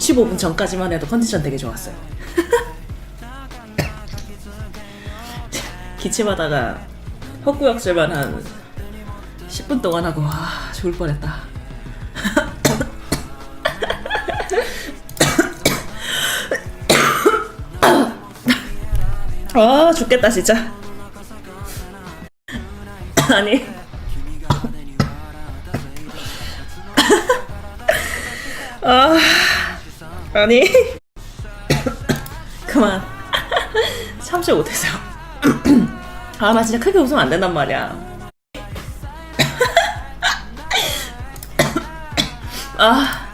55분 전까지만 해도 컨디션 되게 좋았어요. 기침하다가 헛구역질만 한 10분 동안 하고 와 죽을 뻔했다. 아 죽겠다 진짜. 아니 아니 그만 참지 못했어요. 아 나 진짜 크게 웃으면 안 된단 말이야. 아